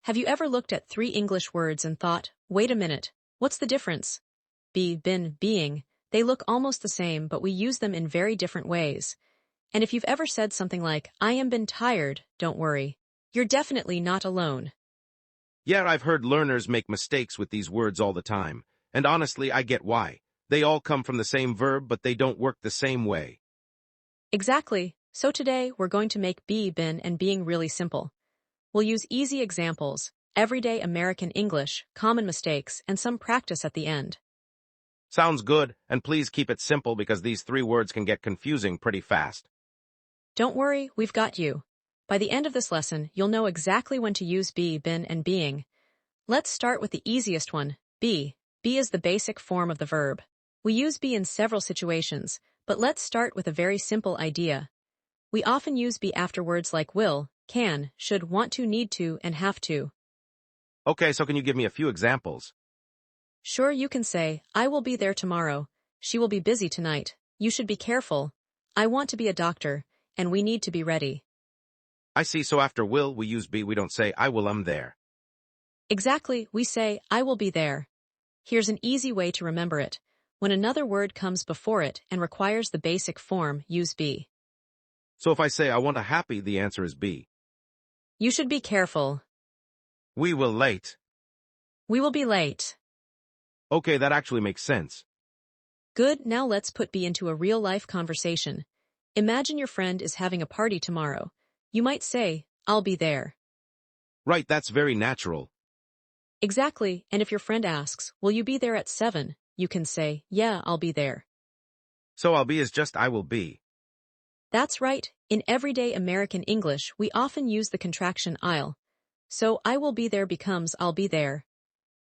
Have you ever looked at three English words and thought, wait a minute, what's the difference? Be, been, being. They look almost the same, but we use them in very different ways. And if you've ever said something like, I am been tired, don't worry. You're definitely not alone. Yeah, I've heard learners make mistakes with these words all the time, and honestly, I get why. They all come from the same verb, but they don't work the same way. Exactly. So today, we're going to make be, been, and being really simple. We'll use easy examples, everyday American English, common mistakes, and some practice at the end. Sounds good, and please keep it simple because these three words can get confusing pretty fast. Don't worry, we've got you. By the end of this lesson, you'll know exactly when to use be, been, and being. Let's start with the easiest one, be. Be is the basic form of the verb. We use be in several situations, but let's start with a very simple idea. We often use be after words like will, can, should, want to, need to, and have to. Okay, so can you give me a few examples? Sure, you can say, I will be there tomorrow. She will be busy tonight. You should be careful. I want to be a doctor, and we need to be ready. I see, so after will, we use be, we don't say, I will, there. Exactly, we say, I will be there. Here's an easy way to remember it. When another word comes before it and requires the basic form, use be. So if I say, I want a happy, the answer is be. You should be careful. We will late. We will be late. Okay, that actually makes sense. Good, now let's put be into a real-life conversation. Imagine your friend is having a party tomorrow. You might say, I'll be there. Right, that's very natural. Exactly, and if your friend asks, will you be there at 7? You can say, yeah, I'll be there. So I'll be is just I will be. That's right, in everyday American English, we often use the contraction I'll. So I will be there becomes I'll be there.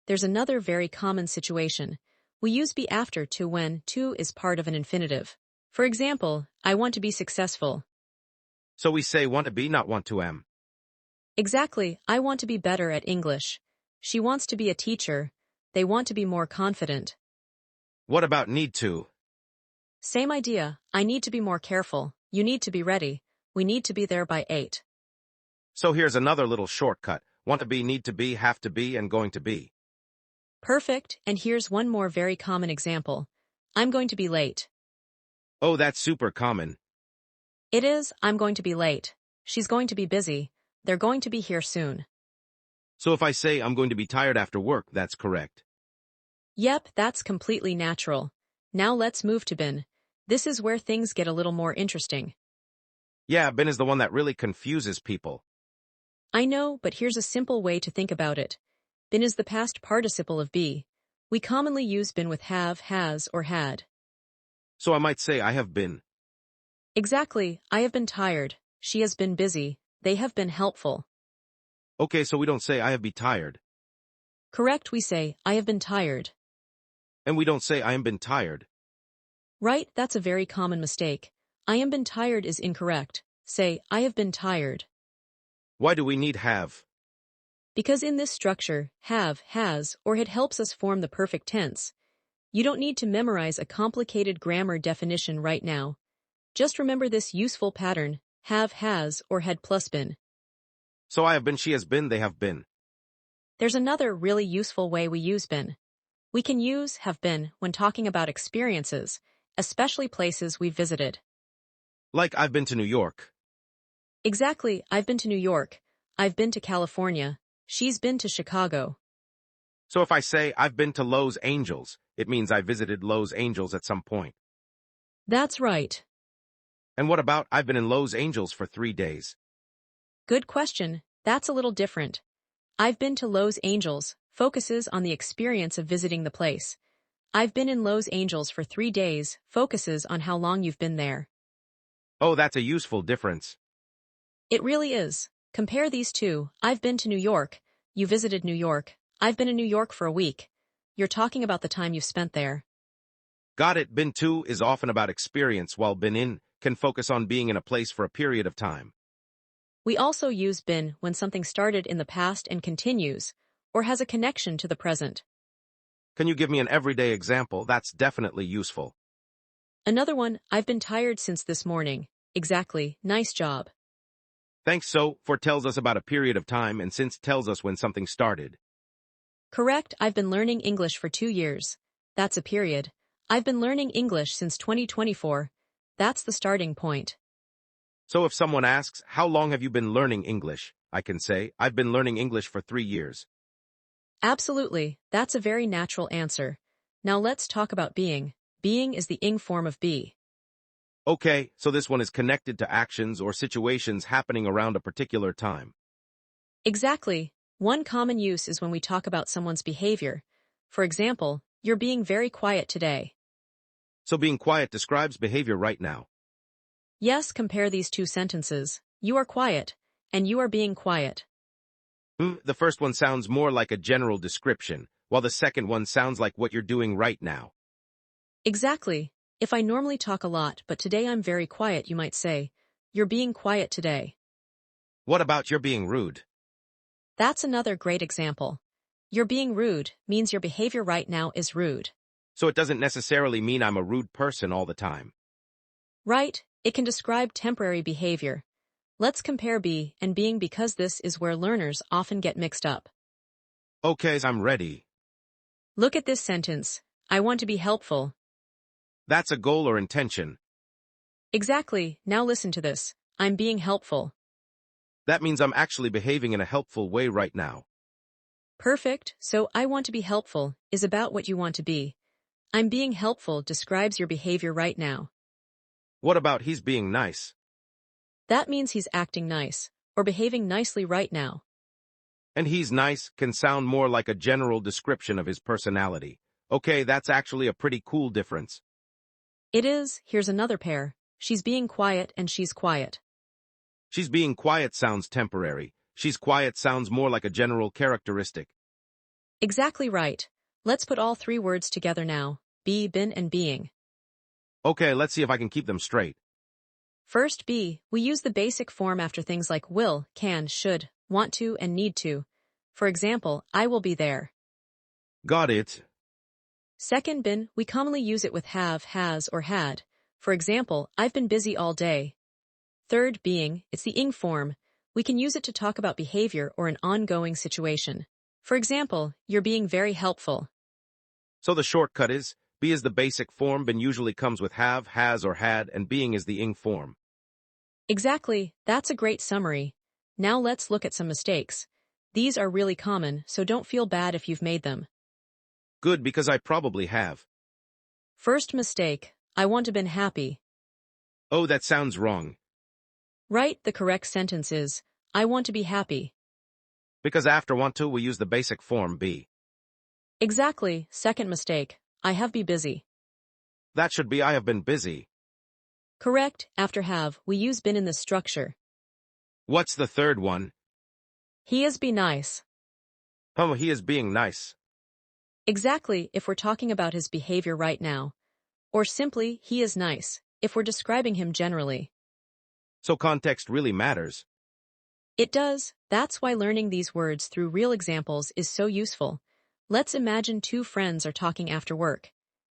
There's another very common situation. We use be after to when to is part of an infinitive. For example, I want to be successful. So we say want to be, not want to am. Exactly, I want to be better at English. She wants to be a teacher. They want to be more confident. What about need to? Same idea, I need to be more careful. You need to be ready. We need to be there by 8. So here's another little shortcut. Want to be, need to be, have to be, and going to be. Perfect, and here's one more very common example. I'm going to be late. Oh, that's super common. It is, I'm going to be late. She's going to be busy. They're going to be here soon. So if I say I'm going to be tired after work, that's correct. Yep, that's completely natural. Now let's move to been. This is where things get a little more interesting. Yeah, been is the one that really confuses people. I know, but here's a simple way to think about it. Been is the past participle of be. We commonly use been with have, has, or had. So I might say I have been. Exactly, I have been tired. She has been busy. They have been helpful. Okay, so we don't say I have been tired. Correct, we say, I have been tired. And we don't say I am been tired. Right, that's a very common mistake. I am been tired is incorrect. Say, I have been tired. Why do we need have? Because in this structure, have, has, or it helps us form the perfect tense. You don't need to memorize a complicated grammar definition right now. Just remember this useful pattern, have, has, or had plus been. So I have been, she has been, they have been. There's another really useful way we use been. We can use have been when talking about experiences, especially places we've visited. Like I've been to New York. Exactly, I've been to New York. I've been to California. She's been to Chicago. So if I say I've been to Los Angeles, it means I visited Los Angeles at some point. That's right. And what about I've been in Los Angeles for 3 days? Good question. That's a little different. I've been to Los Angeles focuses on the experience of visiting the place. I've been in Los Angeles for 3 days focuses on how long you've been there. Oh, that's a useful difference. It really is. Compare these two. I've been to New York. You visited New York. I've been in New York for a week. You're talking about the time you've spent there. Got it. Been to is often about experience, while been in can focus on being in a place for a period of time. We also use been when something started in the past and continues, or has a connection to the present. Can you give me an everyday example? That's definitely useful. Another one, I've been tired since this morning. Exactly, nice job. Thanks so foretells us about a period of time and since tells us when something started. Correct, I've been learning English for 2 years. That's a period. I've been learning English since 2024. That's the starting point. So if someone asks, how long have you been learning English? I can say, I've been learning English for 3 years. Absolutely, that's a very natural answer. Now let's talk about being. Being is the ing form of be. Okay, so this one is connected to actions or situations happening around a particular time. Exactly. One common use is when we talk about someone's behavior. For example, you're being very quiet today. So being quiet describes behavior right now. Yes, compare these two sentences. You are quiet, and you are being quiet. The first one sounds more like a general description, while the second one sounds like what you're doing right now. Exactly. If I normally talk a lot, but today I'm very quiet, you might say, you're being quiet today. What about you're being rude? That's another great example. You're being rude means your behavior right now is rude. So it doesn't necessarily mean I'm a rude person all the time. Right, it can describe temporary behavior. Let's compare be and being because this is where learners often get mixed up. Okay, I'm ready. Look at this sentence. I want to be helpful. That's a goal or intention. Exactly, now listen to this. I'm being helpful. That means I'm actually behaving in a helpful way right now. Perfect, so I want to be helpful is about what you want to be. I'm being helpful describes your behavior right now. What about he's being nice? That means he's acting nice, or behaving nicely right now. And he's nice can sound more like a general description of his personality. Okay, that's actually a pretty cool difference. It is, here's another pair. She's being quiet and she's quiet. She's being quiet sounds temporary. She's quiet sounds more like a general characteristic. Exactly right. Let's put all three words together now. Be, been, and being. Okay, let's see if I can keep them straight. First, be, we use the basic form after things like will, can, should, want to, and need to. For example, I will be there. Got it. Second, been, we commonly use it with have, has, or had. For example, I've been busy all day. Third, being, it's the ing form. We can use it to talk about behavior or an ongoing situation. For example, you're being very helpful. So the shortcut is, be is the basic form, been usually comes with have, has, or had, and being is the ing form. Exactly, that's a great summary. Now let's look at some mistakes. These are really common, so don't feel bad if you've made them. Good, because I probably have. First mistake, I want to been happy. Oh, that sounds wrong. Right, the correct sentence is, I want to be happy. Because after want to, we use the basic form be. Exactly, second mistake, I have be busy. That should be I have been busy. Correct, after have, we use been in this structure. What's the third one? He is be nice. Oh, he is being nice. Exactly, if we're talking about his behavior right now. Or simply, he is nice, if we're describing him generally. So context really matters. It does, that's why learning these words through real examples is so useful. Let's imagine two friends are talking after work.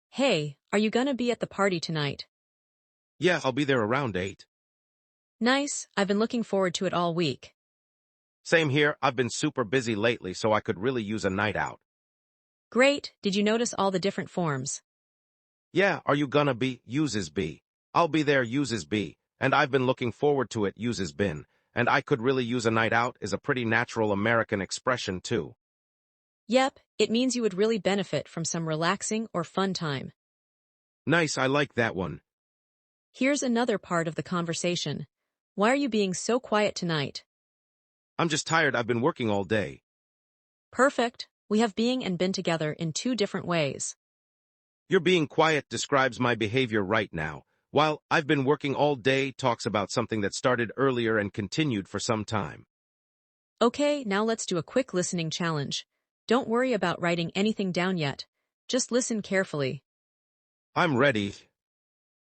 Hey, are you gonna be at the party tonight? Yeah, I'll be there around 8. Nice, I've been looking forward to it all week. Same here, I've been super busy lately, so I could really use a night out. Great, did you notice all the different forms? Yeah, are you gonna be, uses be. I'll be there uses be, and I've been looking forward to it uses been, and I could really use a night out is a pretty natural American expression too. Yep, it means you would really benefit from some relaxing or fun time. Nice, I like that one. Here's another part of the conversation. Why are you being so quiet tonight? I'm just tired, I've been working all day. Perfect, we have being and been together in two different ways. You're being quiet describes my behavior right now, while I've been working all day talks about something that started earlier and continued for some time. Okay, now let's do a quick listening challenge. Don't worry about writing anything down yet. Just listen carefully. I'm ready.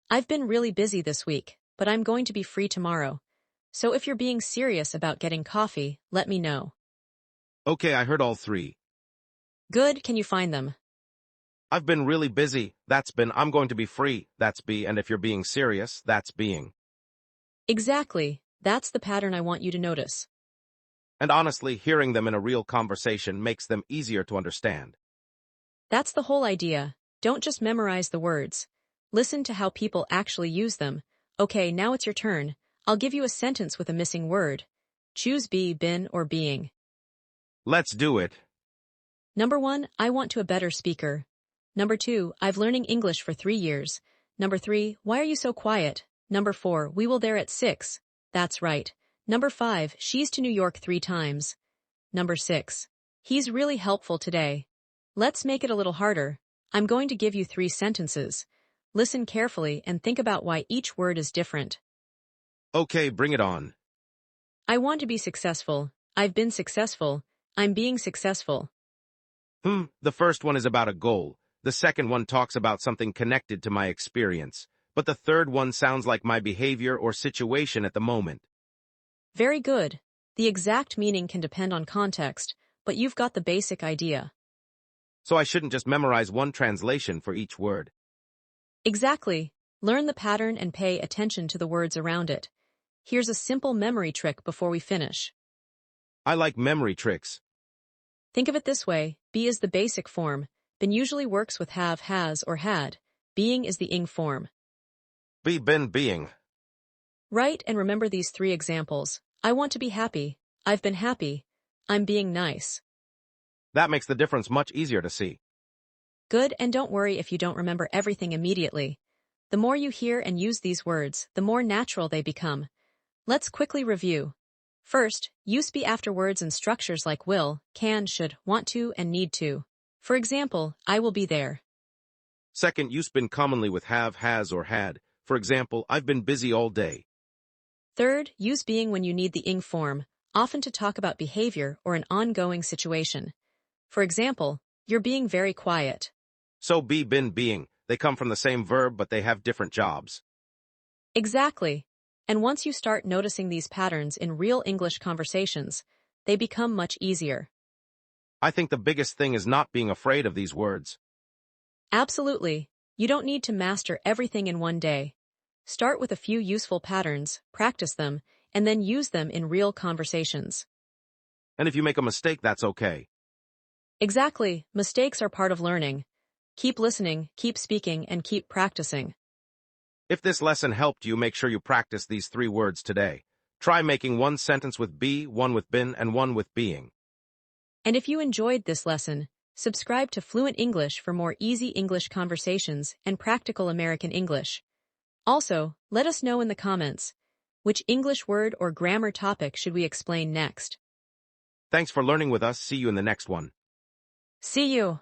I've been really busy this week, but I'm going to be free tomorrow. So if you're being serious about getting coffee, let me know. Okay, I heard all three. Good, can you find them? I've been really busy, that's been, I'm going to be free, that's be, and if you're being serious, that's being. Exactly, That's the pattern I want you to notice. And honestly, hearing them in a real conversation makes them easier to understand. That's the whole idea. Don't just memorize the words. Listen to how people actually use them. Okay, now it's your turn. I'll give you a sentence with a missing word. Choose be, been, or being. Let's do it. Number 1, I want to a better speaker. Number 2, I've learning English for 3 years. Number 3, why are you so quiet? Number 4, we will there at 6. That's right. Number 5, she's to New York 3 times. Number 6, he's really helpful today. Let's make it a little harder. I'm going to give you 3 sentences. Listen carefully and think about why each word is different. Okay, bring it on. I want to be successful. I've been successful. I'm being successful. The first one is about a goal. The second one talks about something connected to my experience. But the third one sounds like my behavior or situation at the moment. Very good. The exact meaning can depend on context, but you've got the basic idea. So I shouldn't just memorize one translation for each word. Exactly. Learn the pattern and pay attention to the words around it. Here's a simple memory trick before we finish. I like memory tricks. Think of it this way. Be is the basic form. Been usually works with have, has, or had. Being is the ing form. Be, been, being. Write and remember these 3 examples. I want to be happy. I've been happy. I'm being nice. That makes the difference much easier to see. Good, and don't worry if you don't remember everything immediately. The more you hear and use these words, the more natural they become. Let's quickly review. First, use be after words and structures like will, can, should, want to, and need to. For example, I will be there. Second, use been commonly with have, has, or had. For example, I've been busy all day. Third, use being when you need the ing form, often to talk about behavior or an ongoing situation. For example, you're being very quiet. So be, been, being. They come from the same verb, but they have different jobs. Exactly. And once you start noticing these patterns in real English conversations, they become much easier. I think the biggest thing is not being afraid of these words. Absolutely. You don't need to master everything in one day. Start with a few useful patterns, practice them, and then use them in real conversations. And if you make a mistake, that's okay. Exactly. Mistakes are part of learning. Keep listening, keep speaking, and keep practicing. If this lesson helped you, make sure you practice these 3 words today. Try making one sentence with be, one with been, and one with being. And if you enjoyed this lesson, subscribe to Fluent English for more easy English conversations and practical American English. Also, let us know in the comments, which English word or grammar topic should we explain next? Thanks for learning with us. See you in the next one. See you!